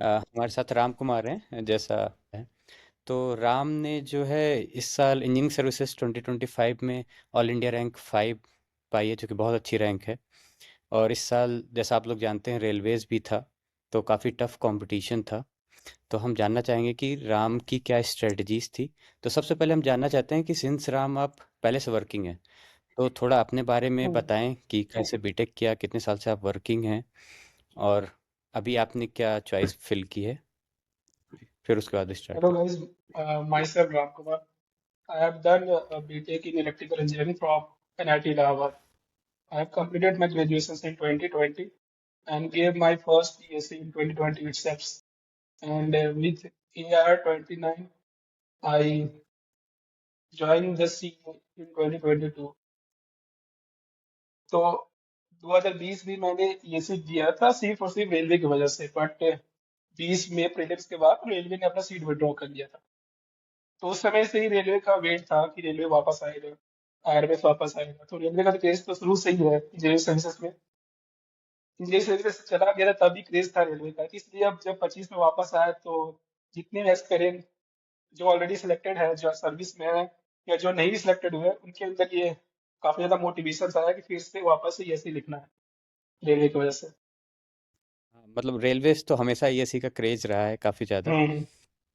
हमारे साथ राम कुमार हैं जैसा है। तो राम ने जो है इस साल इंजीनियरिंग सर्विसेज 2025 में ऑल इंडिया रैंक 5 पाई है, जो कि बहुत अच्छी रैंक है। और इस साल जैसा आप लोग जानते हैं रेलवेज भी था, तो काफ़ी टफ कंपटीशन था। तो हम जानना चाहेंगे कि राम की क्या स्ट्रेटजीज थी। तो सबसे पहले हम जानना चाहते हैं कि सिंस राम आप पहले से वर्किंग हैं, तो थोड़ा अपने बारे में हम्म। बताएं कि कैसे बीटेक किया, कितने साल से आप वर्किंग हैं, और अभी आपने क्या चॉइस फिल की है, फिर उसके बाद स्टार्ट Hello करें। guys, myself Ram Kumar. I have done BTech in Electrical Engineering from NIT Allahabad. I have completed my graduation in 2020 and gave my first ESC in 2020 itself. And with AR 29, I joined the C in 2022. तो 2020 भी मैंने ESC दिया था सिर्फ और सिर्फ railway की वजह से, बट 20 में प्रीलिम्स के बाद रेलवे ने अपना सीट विड्रॉ कर लिया था। तो उस समय से ही रेलवे का वेट था कि रेलवे वापस आएगा, आईआरबीएस वापस आएगा। तो रेलवे का तो क्रेज तो शुरू से ही है इंजीनियरिंग सर्विसेज में। इंजीनियरिंग सर्विसेज से चला गया था तभी क्रेज था रेलवे का, इसलिए अब जब 25 में वापस आया तो जितने भी एक्सपीरियंस जो ऑलरेडी सिलेक्टेड है, जो सर्विस में है या जो नहीं भी सिलेक्टेड हुए, उनके अंदर ये काफी ज्यादा मोटिवेशन आया कि फिर से वापस से ऐसे ही लिखना है रेलवे की वजह से। हाँ, मतलब रेलवेज तो हमेशा ईएससी का क्रेज रहा है काफ़ी ज़्यादा। हम्म।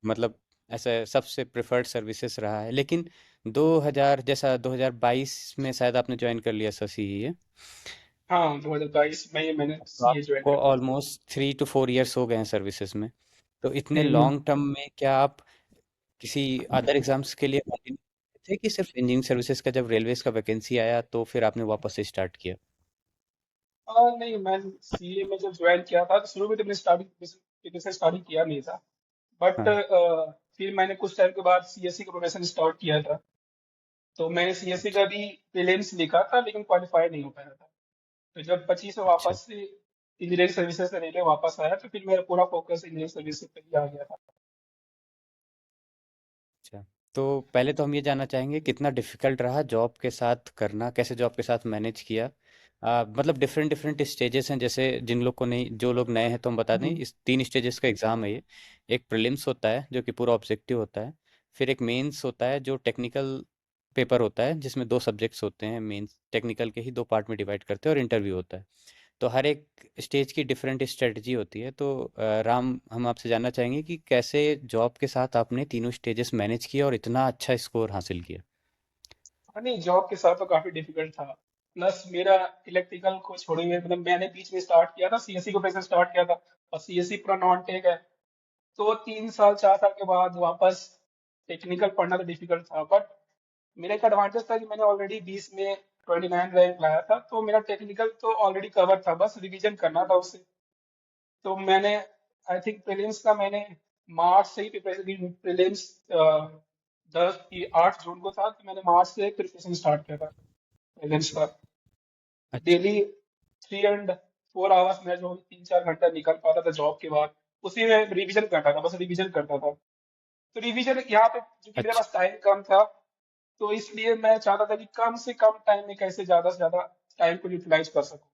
मतलब ऐसा सबसे प्रेफर्ड सर्विसेज रहा है, लेकिन 2000 जैसा 2022 में शायद आपने ज्वाइन कर लिया सी है। हाँ, 2022 में ही मैंने तो सीए ज्वाइन आपको कर लिया था। ऑलमोस्ट 3 to 4 years हो गए हैं सर्विसेज में। तो इतने हम्म। लॉन्ग टर्म में क्या आप किसी अदर एग्जाम्स के लिए continue थे, कि सिर्फ इंजीनियरिंग सर्विसेज का जब रेलवेज का वैकेंसी आया तो फिर आपने वापस से स्टार्ट किया? नहीं, मैं सीए में जब ज्वाइन किया था तो शुरू में तो मैंने स्टार्टिंग से स्टार्टिंग किया नहीं था, बट हाँ। फिर मैंने कुछ टाइम के बाद सीएससी का प्रोफेशन स्टार्ट किया था। तो मैंने सीएससी अच्छा। का भी प्रीलिम्स लिखा था लेकिन क्वालिफाई नहीं हो पाया था। तो जब 25 में अच्छा। वापस से इंजीनियरिंग सर्विसेज से रेलवे वापस आया तो फिर मेरा पूरा फोकस इंजीनियरिंग सर्विसेज पे ही आ गया था। अच्छा, तो पहले तो हम ये जानना चाहेंगे कितना डिफिकल्ट रहा जॉब के साथ करना, कैसे जॉब के साथ मैनेज किया। मतलब डिफरेंट डिफरेंट स्टेजेस हैं, जैसे जिन लोग को नहीं, जो लोग नए हैं तो हम बता दें, हम्म। इस 3 स्टेजेस का एग्जाम है ये। एक प्रीलिम्स होता है जो कि पूरा ऑब्जेक्टिव होता है। फिर एक मेंस होता है जो टेक्निकल पेपर होता है, जिसमें 2 सब्जेक्ट्स होते हैं। मेंस टेक्निकल के ही 2 पार्ट में डिवाइड करते हैं, और इंटरव्यू होता है। तो हर एक स्टेज की डिफरेंट स्ट्रेटजी होती है। तो राम, हम आपसे जानना चाहेंगे कि कैसे जॉब के साथ आपने तीनों स्टेजेस मैनेज किया और इतना अच्छा स्कोर हासिल किया। हाँ, नहीं, जॉब के साथ तो काफी डिफिकल्ट था। प्लस मेरा इलेक्ट्रिकल को छोड़े हुए, मतलब मैंने बीच में स्टार्ट किया था, सीएससी को प्रेशर स्टार्ट किया था और सीएससी पूरा नॉन टेक है। तो 3 साल 4 साल के बाद वापस टेक्निकल पढ़ना तो डिफिकल्ट था, बट मेरा एक एडवांटेज था कि मैंने ऑलरेडी 20 में 29 रैंक लाया था, तो मेरा टेक्निकल तो ऑलरेडी कवर था, बस रिवीजन करना था उससे। तो मैंने आई थिंक प्रीलिम्स का मैंने मार्च से ही प्रिपरेशन की। प्रीलिम्स 8 जून को था, तो मैंने मार्च से प्रिपरेशन स्टार्ट किया था प्रीलिम्स का। अच्छा। डेली 3 and 4 आवर्स में जो 3 4 घंटा निकल पाता था जॉब के बाद, उसी में रिवीजन करता था, बस रिवीजन करता था। तो रिवीजन यहाँ पे क्योंकि मेरे अच्छा। पास टाइम कम था, तो इसलिए मैं चाहता था कि कम से कम टाइम में कैसे ज्यादा से ज्यादा टाइम को यूटिलाइज कर सकूं।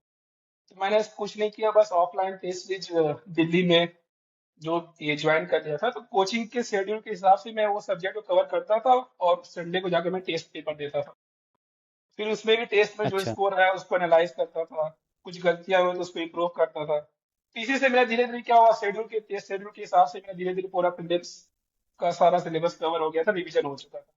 तो मैंने कुछ नहीं किया, बस ऑफलाइन टेस्ट सीरीज दिल्ली में जो ये ज्वाइन कर लिया था। तो कोचिंग के शेड्यूल के हिसाब से मैं वो सब्जेक्ट को कवर करता था और संडे को जाकर मैं टेस्ट पेपर देता था। फिर उसमें भी टेस्ट में जो अच्छा। स्कोर है उसको एनालाइज करता था, कुछ गलतियां हुई तो उसको इम्प्रूव करता था। तो इसी से मेरा धीरे धीरे क्या हुआ, शेड्यूल के टेस्ट शेड्यूल के हिसाब से मेरा धीरे धीरे पूरा प्रीलिम्स का सारा सिलेबस कवर हो गया था, रिवीजन हो चुका था।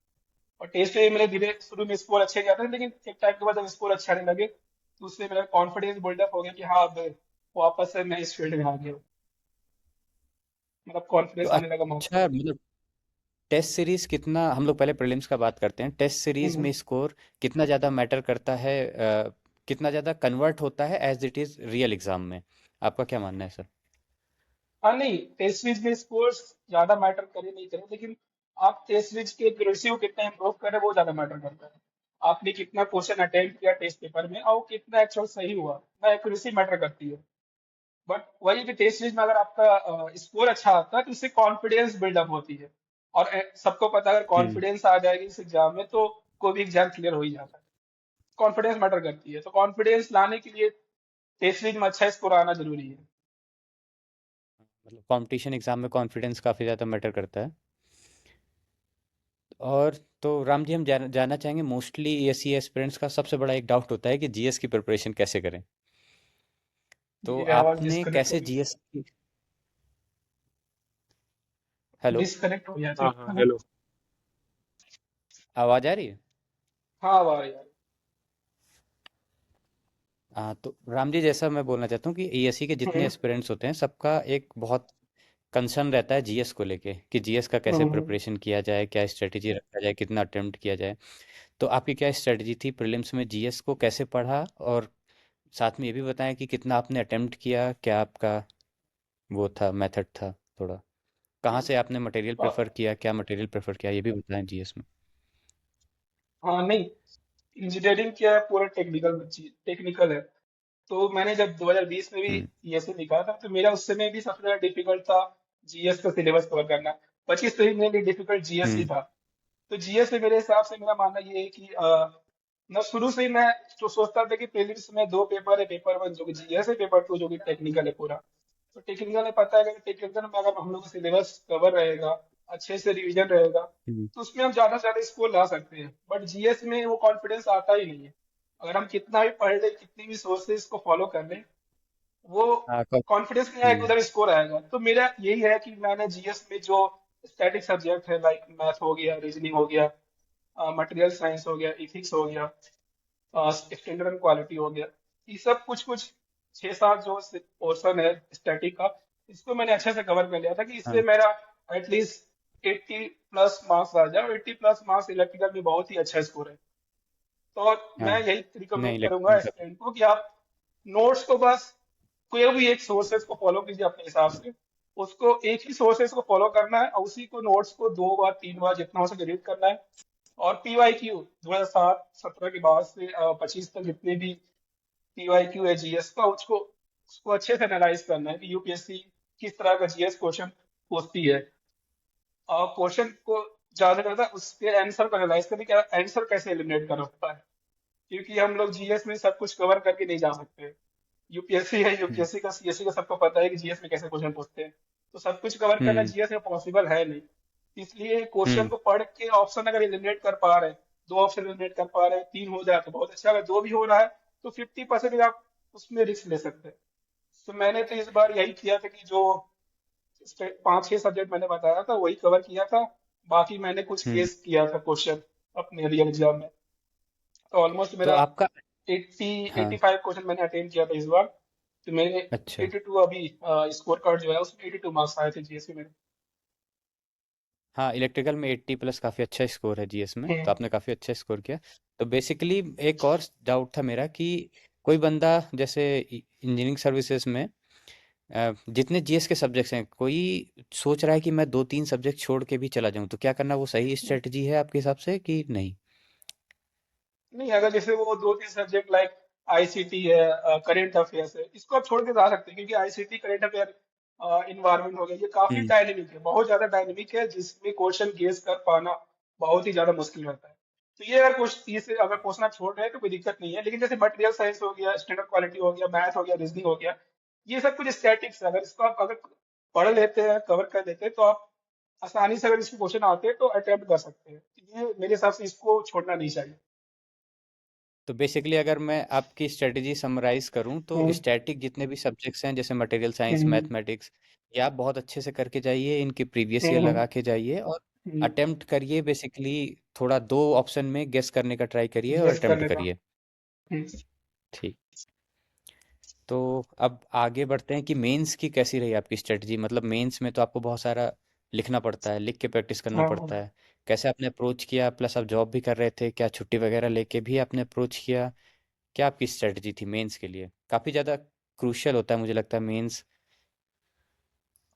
और टेस्ट में मेरे धीरे शुरू में स्कोर अच्छे जाते थे, लेकिन एक टाइम के बाद जब स्कोर अच्छा नहीं लगे तो उससे मेरा कॉन्फिडेंस बिल्डअप हो गया कि हाँ, अब वापस से मैं इस फील्ड में आ गया हूँ। मतलब तो कॉन्फिडेंस आने लगा मुझको। अच्छा, मतलब टेस्ट सीरीज कितना, हम लोग पहले प्रीलिम्स का बात करते हैं, टेस्ट सीरीज हम्म। में स्कोर कितना ज़्यादा मैटर करता है, कितना ज़्यादा कन्वर्ट होता है as it is real exam में? आपका क्या मानना है सर? हाँ, नहीं, टेस्ट सीरीज में स्कोर्स ज्यादा मैटर करे नहीं करे, लेकिन आप टेस्ट सीरीज के एक्यूरेसी को कितना इंप्रूव करें वो ज्यादा मैटर करता है। आपने कितना क्वेश्चन अटेम्प्ट किया टेस्ट पेपर में और वो कितना एक्चुअल सही हुआ, ना एक्यूरेसी मैटर करती है। बट वही कि टेस्ट सीरीज में अगर आपका स्कोर अच्छा आता है तो इससे कॉन्फिडेंस बिल्डअप होती है। और सबको पता है, अगर हम्म। कॉन्फिडेंस आ जाएगी इस एग्जाम में तो कोई भी एग्जाम क्लियर हो ही जाता है। कॉन्फिडेंस मैटर करती है, तो कॉन्फिडेंस लाने के लिए टेस्ट सीरीज में अच्छा स्कोर आना जरूरी है। मतलब कंपटीशन एग्जाम में कॉन्फिडेंस काफ़ी ज़्यादा मैटर करता है। और तो राम जी, हम जानना चाहेंगे, मोस्टली एससी एस्पिरेंट्स का सबसे बड़ा एक डाउट होता है कि जीएस की प्रिपरेशन कैसे करें। तो मेरी आवाज आपने डिस्कनेक्ट हो कैसे गई थी। जीएस की। हेलो। डिस्कनेक्ट हो गया था हाँ लगता हाँ, है ना। हेलो। आवाज़ आ रही है? हाँ वाह यार। हाँ, तो राम जी, जैसा मैं बोलना चाहता हूँ कि एएससी के जितने हम्म एस्पिरेंट्स होते हैं, सबका एक बहुत कंसर्न रहता है जीएस को लेके कि जीएस का कैसे हम्म। प्रिपरेशन किया जाए, क्या स्ट्रेटेजी रखा जाए, कितना अटेम्प्ट किया जाए। तो आपकी क्या स्ट्रेटजी थी प्रीलिम्स में, जीएस को कैसे पढ़ा, और साथ में ये भी बताएं कि कितना आपने अटेम्प्ट किया, क्या आपका वो था, मेथड था थोड़ा, कहाँ से आपने मटेरियल प्रेफर किया, क्या मटेरियल प्रेफर किया, ये भी बताएं जीएस में। हाँ नहीं, इंजीनियरिंग क्या है, पूरा टेक्निकल चीज टेक्निकल है। तो मैंने जब 2020 में भी हम्म। ईएससी निकाला था, तो मेरा उस समय भी सबसे ज्यादा डिफिकल्ट था जीएस का सिलेबस कवर करना। 25 तो ही मेरे लिए डिफिकल्ट जीएस ही हम्म। था। तो जीएस में मेरे हिसाब से मेरा मानना ये है कि मैं शुरू से ही मैं जो सोचता था कि प्रीलिम्स में दो पेपर है, पेपर वन जो कि जीएस है, पेपर टू जो कि टेक्निकल है पूरा। तो टेक्निकल में पता है कि टेक्निकल में अगर हम लोग का सिलेबस कवर रहेगा, अच्छे से रिवीजन रहेगा, हम्म। तो उसमें हम ज्यादा से ज्यादा स्कोर ला सकते हैं। बट जीएस में वो कॉन्फिडेंस आता ही नहीं है। अगर हम कितना भी पढ़ ले, कितनी भी सोर्सेज को फॉलो कर ले, वो हाँ, कॉन्फिडेंस नहीं आएगा, हम्म। उधर स्कोर आएगा। तो मेरा यही है कि मैंने जीएस में जो स्टैटिक सब्जेक्ट है, लाइक मैथ हो गया, रीजनिंग हो गया, मटेरियल साइंस हो गया, इथिक्स हो गया, स्टैंडर्ड एंड क्वालिटी हो गया, ये सब कुछ कुछ 6-7 जो पोर्शन है स्टैटिक का, इसको मैंने अच्छे से कवर कर लिया था कि इससे हाँ। मेरा एटलीस्ट 80 प्लस मार्क्स आ जाए। और 80 प्लस मार्क्स इलेक्ट्रिकल में बहुत ही अच्छा स्कोर है। तो हाँ, मैं यही नहीं रिकमेंड करूंगा इलेक्ट्रिकल का। स्टूडेंट को कि आप नोट्स को बस कोई भी एक सोर्सेज को फॉलो कीजिए अपने हिसाब से। उसको एक ही सोर्सेज को फॉलो करना है, और उसी को नोट्स को 2 बार 3 बार जितना हो सके रीड करना है। और पीवाईक्यू 2007-17 के बाद से 25 तक जितने भी पीवाईक्यू है जीएस का, उसको उसको अच्छे से एनालाइज करना है कि यूपीएससी किस तरह का जीएस क्वेश्चन पूछती है। और क्वेश्चन को ज्यादा ज्यादा उसके आंसर को एनालाइज करके क्या आंसर कैसे एलिमिनेट कर सकता है। क्योंकि हम लोग जीएस में सब कुछ कवर करके नहीं जा सकते। यूपीएससी है, हम्म। यूपीएससी का सीएससी का सबको पता है कि जीएस में कैसे क्वेश्चन पूछते हैं। तो सब कुछ कवर करना हम्म। जीएस में पॉसिबल है नहीं। इसलिए क्वेश्चन हम्म। को पढ़ के ऑप्शन अगर एलिमिनेट कर पा रहे हैं, 2 ऑप्शन एलिमिनेट कर पा रहे हैं, 3 हो जाए तो बहुत अच्छा। अगर 2 भी हो रहा है तो 50% आप उसमें रिस्क ले सकते हैं। तो मैंने तो इस बार यही किया था कि जो 5-6 सब्जेक्ट मैंने बताया था वही कवर किया था। बाकी मैंने कुछ हम्म। गेस किया था क्वेश्चन अपने रियल एग्जाम में। तो ऑलमोस्ट तो मेरा आपका। 80 हाँ। 85 क्वेश्चन मैंने अटेंड किया था इस बार। तो मेरे अच्छा। 82 अभी स्कोर कार्ड जो है उसमें 82 मार्क्स आए थे जीएससी में। हाँ, इलेक्ट्रिकल में 80 प्लस काफ़ी अच्छा स्कोर है जीएस में, तो हम्म आपने काफ़ी अच्छा स्कोर किया। तो बेसिकली एक और डाउट था मेरा कि कोई बंदा जैसे इंजीनियरिंग सर्विसेज में जितने जीएस के सब्जेक्ट्स हैं, कोई सोच रहा है कि मैं 2-3 सब्जेक्ट छोड़ के भी चला जाऊं, तो क्या करना वो सही स्ट्रेटजी है आपके हिसाब से कि नहीं? नहीं, अगर जैसे वो 2-3 सब्जेक्ट लाइक आईसीटी है, करेंट अफेयर्स है, इसको आप छोड़ के जा सकते हैं। क्योंकि आईसीटी, करेंट अफेयर, इन्वायरमेंट हो गया, ये काफी हम्म। डायनेमिक है, बहुत ज्यादा डायनेमिक है, जिसमें क्वेश्चन गेस कर पाना बहुत ही ज्यादा मुश्किल रहता है। तो ये अगर कुछ इसे अगर क्वेश्चन आप छोड़ रहे हैं तो कोई दिक्कत नहीं है। लेकिन जैसे मटेरियल साइंस हो गया, स्टैंडर्ड क्वालिटी हो गया, मैथ हो गया, रीजनिंग हो गया, ये सब कुछ स्टैटिक्स है। अगर इसको आप अगर पढ़ लेते हैं, कवर कर लेते हैं, तो आप आसानी से अगर इसके क्वेश्चन आते हैं तो अटेम्प्ट कर सकते हैं। ये मेरे हिसाब से इसको छोड़ना नहीं चाहिए। तो बेसिकली अगर मैं आपकी स्ट्रेटजी समराइज करूं, तो हम्म स्टैटिक जितने भी सब्जेक्ट्स हैं जैसे मटेरियल साइंस, हम्म मैथमेटिक्स, ये आप बहुत अच्छे से करके जाइए, इनके प्रीवियस ईयर हम्म लगा के जाइए, और हम्म, अटेम्प्ट करिए। बेसिकली थोड़ा 2 ऑप्शन में गेस करने का ट्राई करिए और यस कर अटेम्प्ट लेता हूँ। करिए। हम्म, ठीक। तो अब आगे बढ़ते हैं कि मेंस की कैसी रही आपकी स्ट्रेटजी। मतलब मेंस में तो आपको बहुत सारा लिखना पड़ता है, लिख के प्रैक्टिस करना हाँ हाँ। पड़ता है। कैसे आपने अप्रोच किया, प्लस आप जॉब भी कर रहे थे, क्या छुट्टी वगैरह लेके भी आपने अप्रोच किया? क्या आपकी स्ट्रेटजी थी मेंस के लिए? काफ़ी ज़्यादा क्रूशियल होता है मुझे लगता है मेंस।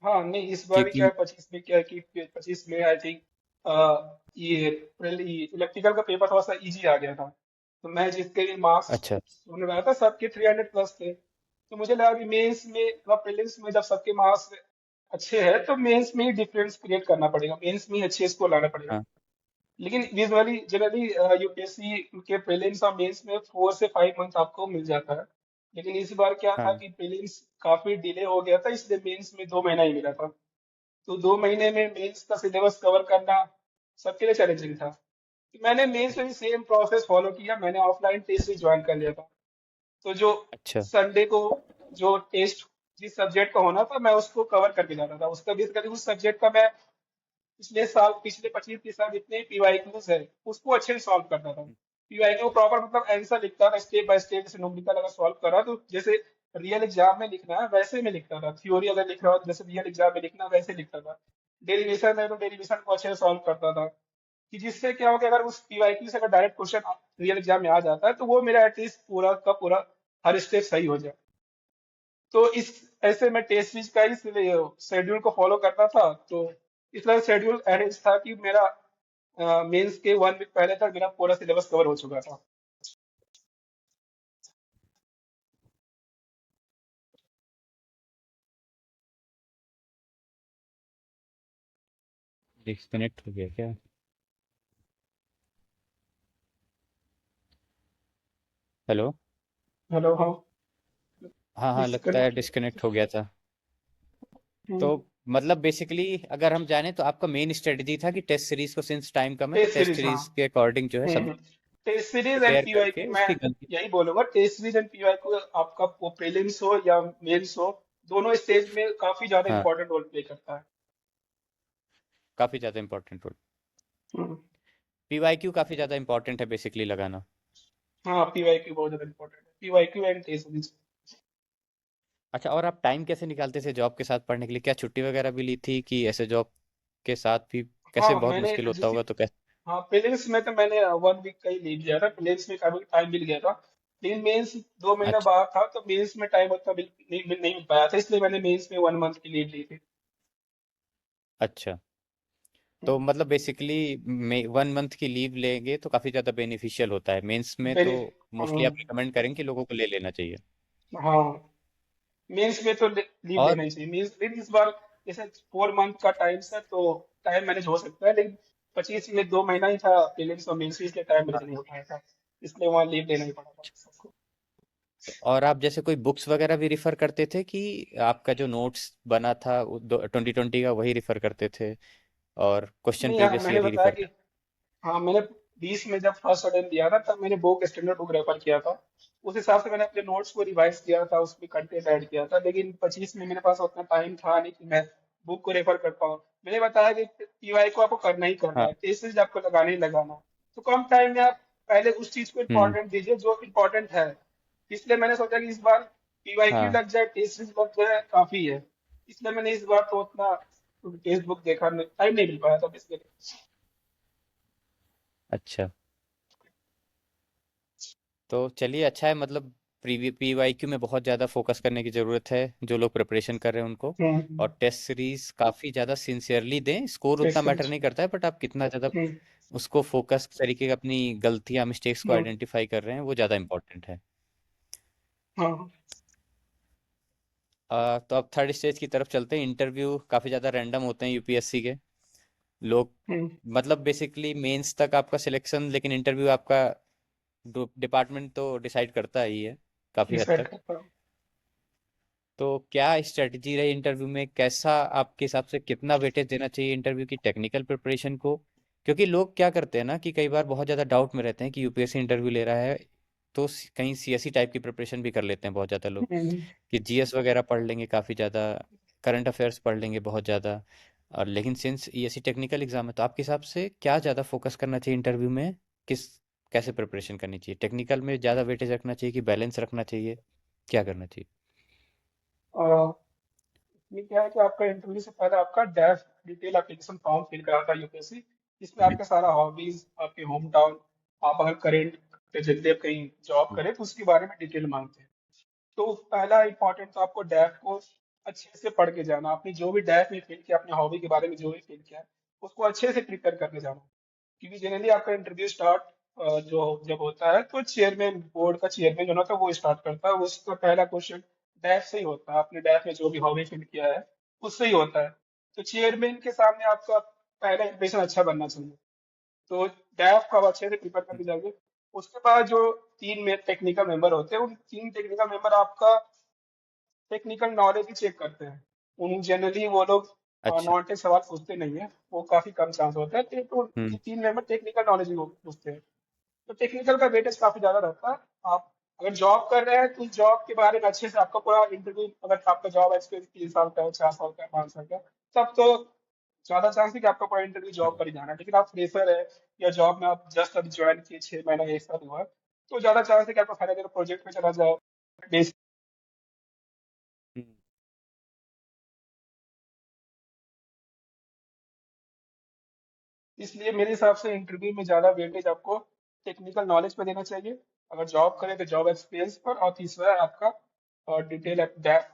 हाँ नहीं, इस बार भी क्या क्योंकि है, 25 में क्या है कि 25 में आई थिंक ये इलेक्ट्रिकल का पेपर थोड़ा सा इजी आ गया था। तो मैं जिसके भी मार्क्स अच्छा। सुन रहा था, सबके 300 प्लस थे। तो मुझे लगा कि मेंस में या प्रीलिम्स में जब सबके मार्क्स अच्छे हैं, तो मेंस में ही डिफरेंस क्रिएट करना पड़ेगा, मेंस में ही अच्छे स्कोर लाना पड़ेगा। हाँ। लेकिन यूजुअली जनरली यूपीएससी के प्रीलिम्स और मेंस में 4 से 5 मंथ आपको मिल जाता है। लेकिन इस बार क्या था हाँ। कि प्रीलिम्स काफी डिले हो गया था, इसलिए मेंस में 2 महीना ही मिला था। तो 2 महीने में मेंस का सिलेबस कवर करना सबके लिए चैलेंजिंग था। तो मैंने मेंस में भी सेम प्रोसेस फॉलो किया, मैंने ऑफलाइन टेस्ट भी ज्वाइन कर लिया था। तो जो अच्छा। संडे को जो टेस्ट जिस सब्जेक्ट का होना था मैं उसको कवर करके जाता था। उसका बेसिकली उस सब्जेक्ट का मैं पिछले साल, पिछले 25-30 साल जितने पीवाईक्यूज है उसको अच्छे से सॉल्व करता था। पीवाईक्यू प्रॉपर मतलब आंसर लिखता था स्टेप बाय स्टेप, जैसे न्यूमेरिकल अगर सॉल्व कर रहा तो जैसे रियल एग्जाम में लिखना है वैसे में लिखता था। थ्योरी अगर लिख रहा हो तो जैसे रियल एग्जाम में लिखना वैसे लिखता था। डेरिवेशन है तो डेरिवेशन को अच्छे से सॉल्व करता था, कि जिससे क्या हो कि अगर उस पीवाईक्यू से अगर डायरेक्ट क्वेश्चन रियल एग्जाम में आ जाता है तो वो मेरा एटलीस्ट पूरा का पूरा हर स्टेप सही हो जाए। तो इस ऐसे मैं टेस्ट सीरीज का इसलिए शेड्यूल को फॉलो करता था। तो इस तरह शेड्यूल अरेंज था कि मेरा मेंस के 1 वीक पहले तक मेरा पूरा सिलेबस कवर हो चुका था। डिस्कनेक्ट हो गया क्या? हेलो। हेलो, हाँ। हाँ हाँ, लगता है डिस्कनेक्ट। डिस्कनेक्ट हो गया था। तो मतलब बेसिकली अगर हम जाने तो आपका मेन स्ट्रेटजी था कि टेस्ट सीरीज को, सिंस टाइम कम है, तो टेस्ट टेस्ट सीरीज, हाँ। सीरीज के अकॉर्डिंग जो है सब टेस्ट सीरीज एंड प्रिपेयर करके पीवाईक्यू, मैं उसकी गलती। यही बोलूंगा। टेस्ट सीरीज एंड पीवाईक्यू आपका प्रीलिम्स हो या मेंस हो, दोनों स्टेज में काफी ज्यादा हाँ, इंपॉर्टेंट रोल प्ले करता है। काफी ज्यादा इंपॉर्टेंट रोल। हम्म, पीवाईक्यू काफी ज्यादा इंपॉर्टेंट है बेसिकली लगाना। हाँ, पीवाईक्यू बहुत ज्यादा इंपॉर्टेंट है, पीवाईक्यू एंड टेस्ट सीरीज। अच्छा, और आप टाइम कैसे निकालते थे जॉब के साथ पढ़ने के लिए? क्या छुट्टी वगैरह भी ली थी कि ऐसे जॉब के साथ भी कैसे? हाँ, बहुत मैंने मुश्किल होता जैसे, होगा तो कैसे? हाँ, प्रीलिम्स में तो मैंने 1 वीक का ही लीव लिया था। प्रीलिम्स में काफी टाइम मिल गया था, लेकिन मेंस 2 महीना अच्छा। बाद था तो मेंस में टाइम उतना नहीं मिल पाया था, इसलिए मैंने मेंस में 1 मंथ की लीव ली थी। अच्छा, तो मतलब बेसिकली 1 मंथ की लीव लेंगे तो काफी ज्यादा बेनिफिशियल होता है। मेंस में तो बेनि मोस्टली हाँ, आप रिकमेंड करेंगे कि लोगों को ले लेना चाहिए। हाँ, मेंस में तो लीव और लेना ही चाहिए। मेंस, लेकिन इस बार जैसे 4 मंथ का टाइम है तो टाइम मैनेज हो सकता है, लेकिन 25 में 2 महीना ही था प्रीलिम्स और मेंस, इसलिए टाइम मैनेज नहीं हो पाया था, इसलिए वहाँ लीव लेना ही पड़ा था सबको। और आप जैसे कोई बुक्स वगैरह भी रिफर करते थे कि आपका जो नोट्स बना था 2020 का वही रिफर करते थे और क्वेश्चन नहीं, हाँ, प्रीवियस मैंने ईयर ही बताया रिफर कि करते? हाँ, मैंने 20 में जब फर्स्ट अटेम्प्ट दिया था तब मैंने बुक, स्टैंडर्ड बुक रेफर किया था। उस हिसाब से मैंने अपने नोट्स को रिवाइज किया था, उसमें कंटेंट ऐड किया था। लेकिन 25 में मेरे पास उतना टाइम था नहीं कि मैं बुक को रेफर कर पाऊँ। मैंने बताया कि पीवाई को आपको करना ही करना हाँ। है, टेस्ट आपको लगाना ही लगाना है। तो कम टाइम में आप पहले उस चीज को हम्म। इम्पोर्टेंट दीजिए जो इम्पोर्टेंट है। इसलिए मैंने सोचा कि इस बार पीवाई क्यू हाँ। लग जाए, टेस्ट लग जाए, काफी है। इसलिए मैंने इस बार तो उतना टेक्स्ट बुक देखा, टाइम नहीं मिल पाया था बेसिकली। अच्छा, तो चलिए अच्छा है। मतलब पीवाईक्यू में बहुत ज़्यादा फोकस करने की ज़रूरत है जो लोग प्रिपरेशन कर रहे हैं उनको। हम्म, और टेस्ट सीरीज काफ़ी ज़्यादा सिंसियरली दें। स्कोर उतना टेस्ट मैटर सीरीज। नहीं करता है, बट आप कितना ज़्यादा हम्म, उसको फोकस तरीके का अपनी गलतियां मिस्टेक्स को हम्म, आइडेंटिफाई कर रहे हैं वो ज़्यादा इंपॉर्टेंट है। हाँ, तो अब थर्ड स्टेज की तरफ चलते हैं। इंटरव्यू काफ़ी ज़्यादा रैंडम होते हैं यूपीएससी के। लोग हम्म, मतलब बेसिकली मेंस तक आपका सिलेक्शन, लेकिन इंटरव्यू आपका डिपार्टमेंट तो डिसाइड करता ही है काफ़ी हद डिसाइड तक। करता हूँ। तो क्या स्ट्रेटजी रही इंटरव्यू में? कैसा आपके हिसाब से कितना वेटेज देना चाहिए इंटरव्यू की टेक्निकल प्रिपरेशन को? क्योंकि लोग क्या करते हैं ना कि कई बार बहुत ज़्यादा डाउट में रहते हैं कि यूपीएससी इंटरव्यू ले रहा है, तो कहीं सीएससी टाइप की प्रिपरेशन भी कर लेते हैं बहुत ज़्यादा लोग, हम्म, कि जीएस वगैरह पढ़ लेंगे काफ़ी ज़्यादा, करंट अफेयर्स पढ़ लेंगे बहुत ज़्यादा। और लेकिन सिंस ईएससी टेक्निकल एग्जाम है, तो आपके हिसाब से क्या ज़्यादा फोकस करना चाहिए इंटरव्यू में? किस कैसे प्रिपरेशन करनी चाहिए? टेक्निकल में ज़्यादा वेटेज रखना चाहिए कि बैलेंस रखना चाहिए? क्या करना चाहिए? और ये क्या है कि आपका इंटरव्यू से पहले आपका DAF detail application form fill करा था यूपीएससी। इसमें आपके सारा हॉबीज, आपके होम टाउन, आप अगर करेंट प्रेजेंटली आप कहीं जॉब करें तो उसके बारे में डिटेल मांगते हैं। तो पहला इंपॉर्टेंट तो आपको डैफ को अच्छे से पढ़ के जाना। आपने जो भी डैफ में फिल किया, अपने हॉबी के बारे में जो भी फिल किया है उसको अच्छे से प्रिपेयर करके जाना। क्योंकि जनरली आपका इंटरव्यू स्टार्ट जो जब होता है तो चेयरमैन, बोर्ड का चेयरमैन जो होता है वो स्टार्ट करता है। उसका पहला क्वेश्चन डैफ से ही होता है, आपने डैफ में जो भी हॉबी फिल किया है उससे ही होता है। तो चेयरमैन के सामने आपका पहला इंप्रेशन अच्छा बनना चाहिए। तो डैफ का आप अच्छे से प्रिपेयर करके जाओगे। उसके बाद जो तीन में टेक्निकल मेंबर होते हैं, उन तीन टेक्निकल मेंबर आपका टेक्निकल नॉलेज ही चेक करते हैं। उन जनरली वो लोग अच्छा। नॉन टेक सवाल पूछते नहीं है, वो काफी कम चांस होता है। तो हम्म। ये तीन मेंबर टेक्निकल नॉलेज ही वो पूछते हैं। तो टेक्निकल का वेटेज काफी ज्यादा रहता है। आप अगर जॉब कर रहे हैं तो जॉब के बारे में अच्छे से आपका पूरा इंटरव्यू, अगर आपका जॉब एक्सपीरियंस 3 साल का है, 4 साल का है, 5 साल का है, तब तो ज्यादा चांस है कि आपका पूरा इंटरव्यू जॉब हाँ। पर ही जाना है। लेकिन आप फ्रेशर है या जॉब में आप जस्ट अभी ज्वाइन किए, 6 महीना 1 साल हुआ है, तो ज्यादा चांस है कि आपका फाइनल ईयर प्रोजेक्ट में चला जाए। बेस- हम्म। इसलिए मेरे हिसाब से इंटरव्यू में ज्यादा वेटेज आपको टेक्निकल नॉलेज पे देना चाहिए, अगर जॉब करें तो जॉब एक्सपीरियंस पर, और तीसरा है आपका डिटेल डेप्थ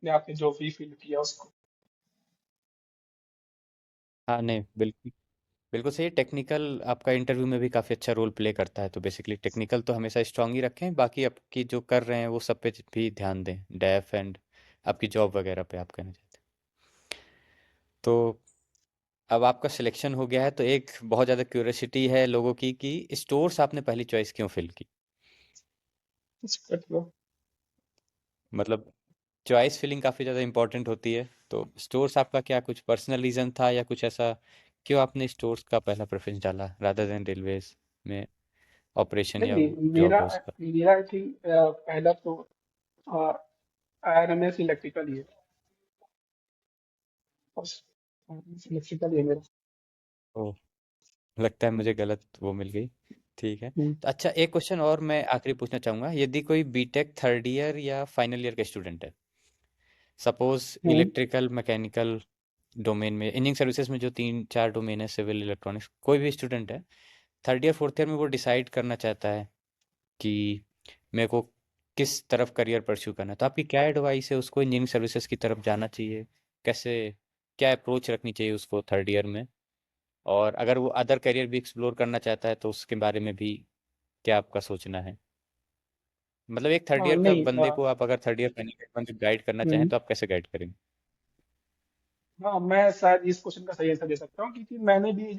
में आपने जो भी फील किया उसको। हाँ, नहीं, बिल्कुल बिल्कुल सही। टेक्निकल आपका इंटरव्यू में भी काफ़ी अच्छा रोल प्ले करता है, तो बेसिकली टेक्निकल तो हमेशा स्ट्रांग ही रखें, बाकी आपकी जो कर रहे हैं वो सब पे भी ध्यान दें, डेफ एंड आपकी जॉब वगैरह पे आप कहना चाहते हैं। तो अब आपका सिलेक्शन हो गया है, तो एक बहुत ज़्यादा क्यूरियोसिटी है लोगों की कि स्टोर्स आपने पहली चॉइस क्यों फिल की? मतलब चॉइस फिलिंग काफ़ी ज़्यादा इंपॉर्टेंट होती है, तो स्टोर्स आपका क्या कुछ पर्सनल रीज़न था या कुछ ऐसा, क्यों आपने स्टोर्स का पहला प्रेफरेंस डाला रादर देन रेलवेज में ऑपरेशन नहीं या नहीं, मेरा जॉब है उसका? मेरा आई थिंक पहला तो आईआरएमएस इलेक्ट्रिकल ही है। इलेक्ट्रिकल ही है मेरा। ओह, लगता है मुझे गलत वो मिल गई। ठीक है। हम्म। तो अच्छा, एक क्वेश्चन और मैं आखिरी पूछना चाहूँगा, यदि कोई बीटेक थर्ड ईयर या फाइनल ईयर का स्टूडेंट है, सपोज हम्म। इलेक्ट्रिकल मैकेनिकल डोमेन में, इंजीनियरिंग सर्विसेज में जो तीन चार डोमेन है, सिविल इलेक्ट्रॉनिक्स, कोई भी स्टूडेंट है थर्ड ईयर फोर्थ ईयर में, वो डिसाइड करना चाहता है कि मेरे को किस तरफ करियर परस्यू करना है, तो आपकी क्या एडवाइस है उसको? इंजीनियरिंग सर्विसेज की तरफ जाना चाहिए? कैसे, क्या अप्रोच रखनी चाहिए उसको थर्ड ईयर में? और अगर वो अदर करियर भी एक्सप्लोर करना चाहता है तो उसके बारे में भी क्या आपका सोचना है? मतलब एक थर्ड हाँ ईयर का नहीं बंदे को आप अगर थर्ड ईयर फाइनल ईयर बंदे गाइड करना चाहें हम्म। तो आप कैसे गाइड करेंगे? हाँ, मैं शायद इस क्वेश्चन का सही आंसर दे सकता हूँ, क्योंकि मैंने भी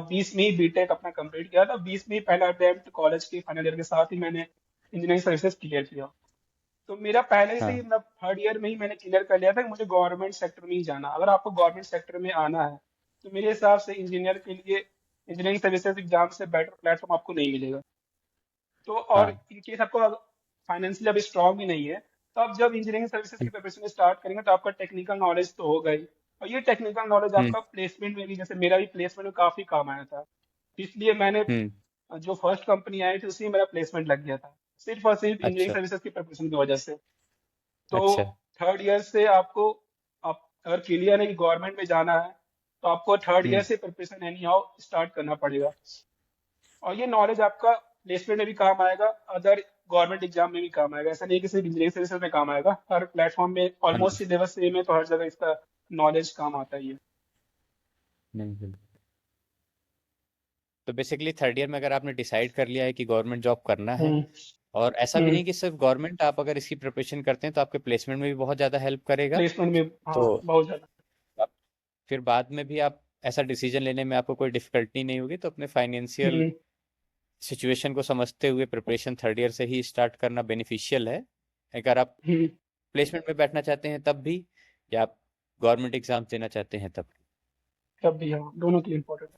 20 में ही बीटेक अपना कंप्लीट किया था। 20 में ही पहला अटेम्प्ट कॉलेज के फाइनल ईयर के साथ ही मैंने इंजीनियरिंग सर्विसेज क्लियर किया। तो मेरा पहले से ही हाँ। मतलब थर्ड ईयर में ही मैंने क्लियर कर लिया था कि मुझे गवर्नमेंट सेक्टर में ही जाना। अगर आपको गवर्नमेंट सेक्टर में आना है तो मेरे हिसाब से इंजीनियर के लिए इंजीनियरिंग सर्विसेज एग्जाम से बेटर प्लेटफॉर्म आपको नहीं मिलेगा। तो और हाँ। इनकेस आपको फाइनेंशियली अभी स्ट्रांग भी नहीं है, तो आप जब इंजीनियरिंग सर्विसेज की प्रिपरेशन स्टार्ट करेंगे तो आपका टेक्निकल नॉलेज तो होगा ही, और ये टेक्निकल नॉलेज हम्म। आपका प्लेसमेंट में भी, जैसे मेरा भी प्लेसमेंट में काफी काम आया था। इसलिए मैंने हम्म। जो फर्स्ट कंपनी आई थी उसी में मेरा प्लेसमेंट लग गया था, सिर्फ और सिर्फ इंजीनियरिंग अच्छा। सर्विसेज की प्रिपरेशन की वजह से। तो अच्छा। थर्ड ईयर से आपको, आप अगर क्लियर है कि गवर्नमेंट में जाना है, तो आपको थर्ड ईयर हम्म। से प्रिपरेशन एनी हाउ स्टार्ट करना पड़ेगा। और ये नॉलेज आपका प्लेसमेंट में भी काम आएगा, अदर गवर्नमेंट एग्जाम में भी काम आएगा। ऐसा नहीं है कि सिर्फ इंजीनियरिंग सर्विसेज में काम आएगा, हर प्लेटफॉर्म में हाँ ऑलमोस्ट जी। सिलेबस सेम है, तो हर जगह इसका नॉलेज काम आता ही है। नहीं, बिल्कुल। तो बेसिकली थर्ड ईयर में अगर आपने डिसाइड कर लिया है कि गवर्नमेंट जॉब करना है, हम्म। और ऐसा भी हम्म। नहीं कि सिर्फ गवर्नमेंट, आप अगर इसकी प्रिपरेशन करते हैं तो आपके प्लेसमेंट में भी बहुत ज़्यादा हेल्प करेगा, प्लेसमेंट में तो हाँ बहुत ज्यादा। आप फिर बाद में भी आप ऐसा डिसीजन लेने में आपको कोई डिफिकल्टी नहीं होगी, तो अपने फाइनेंशियल हम्म। सिचुएशन को समझते हुए प्रिपरेशन थर्ड ईयर से ही स्टार्ट करना बेनिफिशियल है, अगर आप हम्म। प्लेसमेंट में बैठना चाहते हैं तब भी, या आप गवर्नमेंट एग्जाम देना चाहते हैं तब। तब भी हाँ, दोनों के लिए इम्पोर्टेंट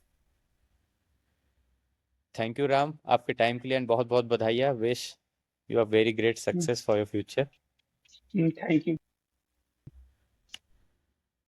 थैंक यू राम, आपके टाइम के लिए, एंड बहुत बहुत बधाइयाँ। Wish you are very great है। Success for your future. Thank you.